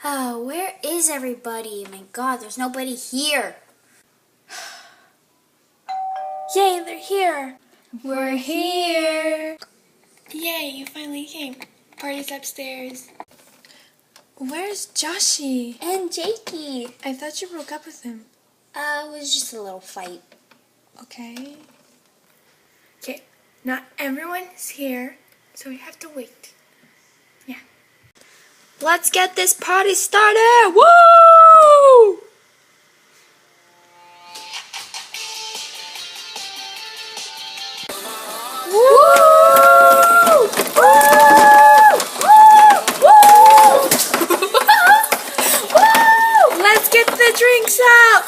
Oh, where is everybody? My God, there's nobody here. Yay, they're here! We're here. Yay, you finally came. Party's upstairs. Where's Joshy? And Jakey. I thought you broke up with him. It was just a little fight. Okay. Okay, not everyone's here, so we have to wait. Yeah. Let's get this party started! Woo! Let's get the drinks out!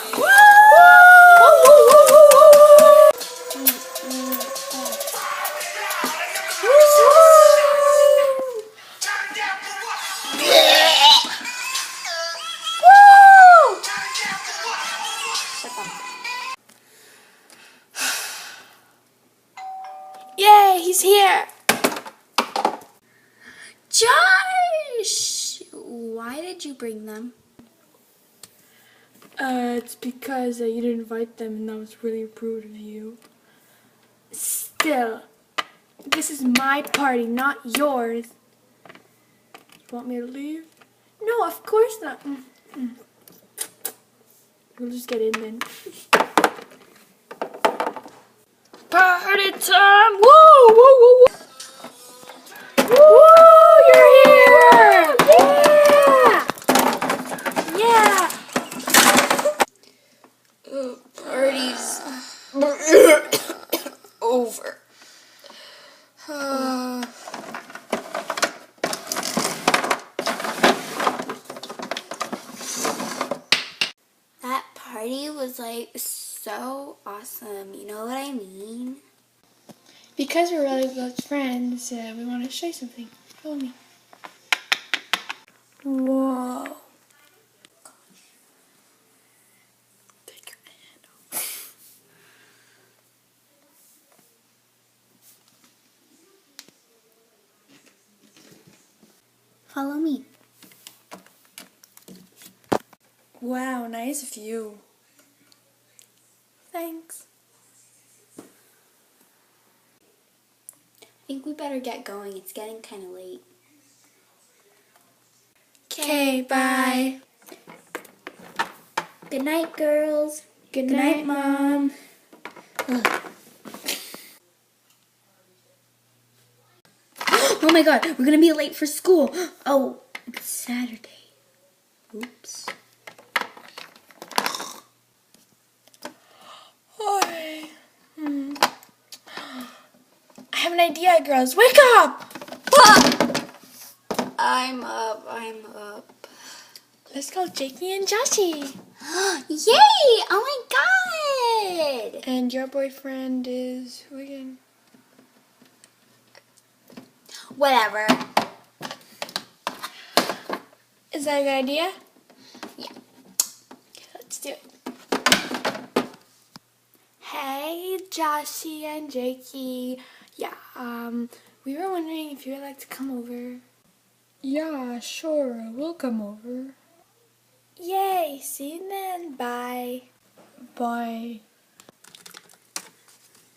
Yay, he's here! Josh! Why did you bring them? It's because you didn't invite them and that was really rude of you. Still, this is my party, not yours. You want me to leave? No, of course not. We'll just get in then. Party time! Woo! Woo! Woo! Woo! Woo! You're here! Yeah! Yeah! Party's over. That party was like so awesome. You know what I mean? Because we're really good friends, we want to show you something. Follow me. Whoa. Take your hand off. Follow me. Wow, nice view. Thanks. I think we better get going. It's getting kind of late. Okay, bye. Good night, girls. Good night, Mom. Oh my God, we're gonna be late for school. Oh, it's Saturday. Oops. Hi. I have an idea, girls. Wake up! I'm up. Let's call Jakey and Joshy. Yay! Oh my God! And your boyfriend is who again? Whatever. Is that a good idea? Yeah. Okay, let's do it. Hey, Joshy and Jakey. Yeah, we were wondering if you would like to come over. Yeah, sure. We'll come over. Yay! See you then. Bye. Bye.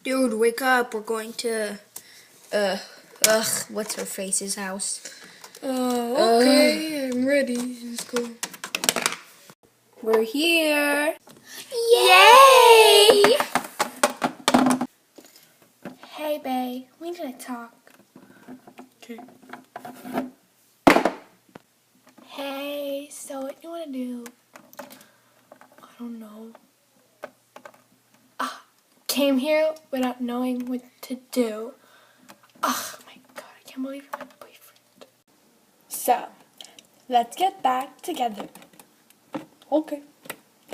Dude, wake up. We're going to, what's her face's house? Okay. I'm ready. Let's go. We're here. Yay! Hey, babe. We need to talk. Okay. Hey, so what do you want to do? I don't know. Came here without knowing what to do. Oh my God, I can't believe you're my boyfriend. So, let's get back together. Okay.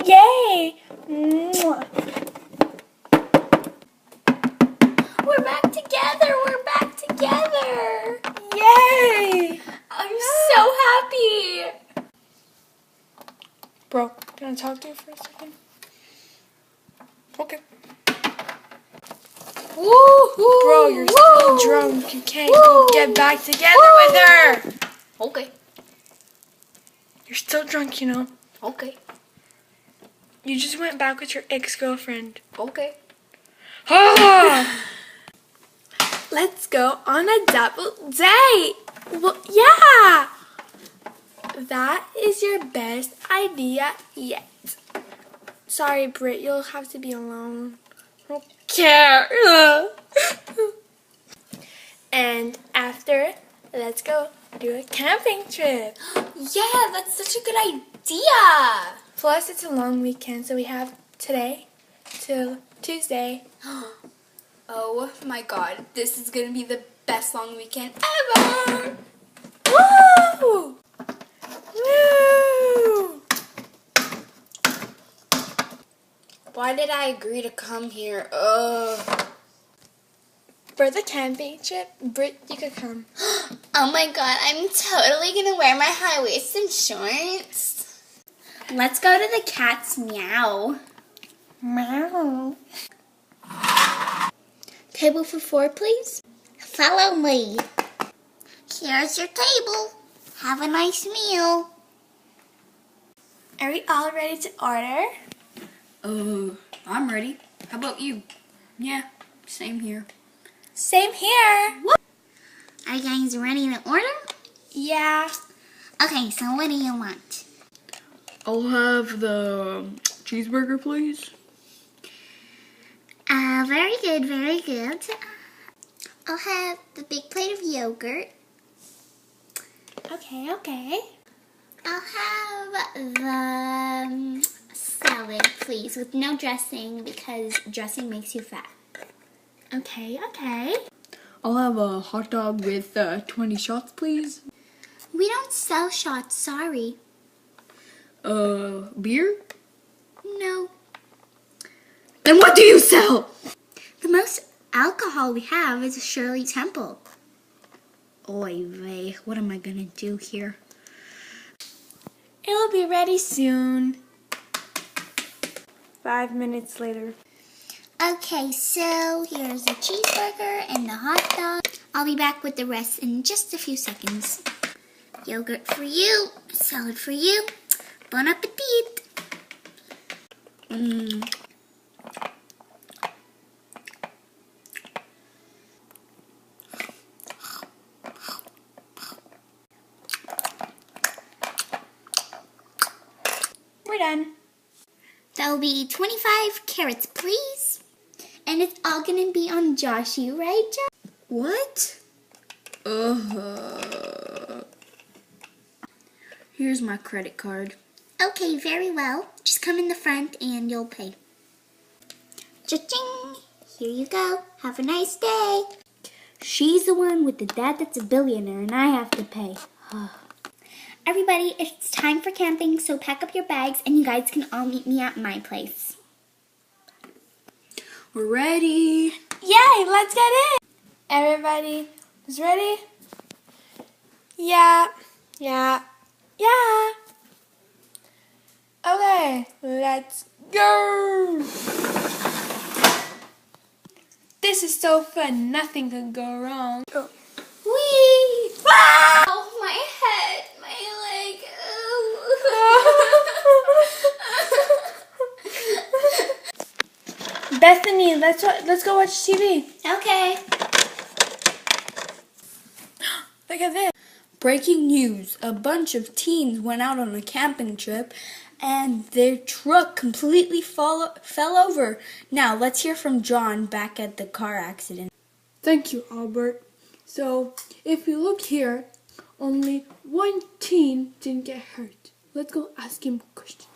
Yay! Mwah. We're back together. We're back together. Yay! I'm so happy. Bro, can I talk to you for a second? Okay. Woo-hoo! Bro, you're still drunk. You can't go get back together with her. Okay. You're still drunk, you know. Okay. You just went back with your ex-girlfriend. Okay. Ah! Let's go on a double date. Well, yeah. That is your best idea yet. Sorry, Britt, you'll have to be alone. I don't care. And after, let's go do a camping trip. Yeah, that's such a good idea. Plus, it's a long weekend, so we have today till Tuesday. Oh my god, this is gonna be the best long weekend ever! Woo! Woo! Why did I agree to come here? Ugh. For the camping trip, Britt, you could come. Oh my god, I'm totally gonna wear my high-waisted shorts. Let's go to the cat's meow. Meow. Table for 4, please. Follow me. Here's your table. Have a nice meal. Are we all ready to order? I'm ready. How about you? Yeah, same here. Same here. Are you guys ready to order? Yeah. Okay, so what do you want? I'll have the cheeseburger, please. Very good, very good. I'll have the big plate of yogurt. Okay, okay. I'll have the salad, please, with no dressing because dressing makes you fat. Okay, okay. I'll have a hot dog with 20 shots, please. We don't sell shots, sorry. Beer? No. Then what do you sell? The most alcohol we have is a Shirley Temple. Oy vey, what am I gonna do here? It'll be ready soon. 5 minutes later. Okay, so here's the cheeseburger and the hot dog. I'll be back with the rest in just a few seconds. Yogurt for you, salad for you. Bon appetit! We're done. That will be 25 carrots, please. And it's all gonna be on Joshy, right, Josh? What? Here's my credit card. Okay, very well. Just come in the front and you'll pay. Cha-ching! Here you go. Have a nice day. She's the one with the dad that's a billionaire and I have to pay. Everybody, it's time for camping, so pack up your bags and you guys can all meet me at my place. We're ready. Yay, let's get in. Everybody is ready? Yeah. Okay, let's go. This is so fun. Nothing can go wrong. Oh. Whee! Ah! Oh, my head, my leg. Bethany, let's go watch TV. Okay. Look at this. Breaking news. A bunch of teens went out on a camping trip and their truck completely fell over. Now, let's hear from John back at the car accident. Thank you, Albert. So, if you look here, only one teen didn't get hurt. Let's go ask him a question.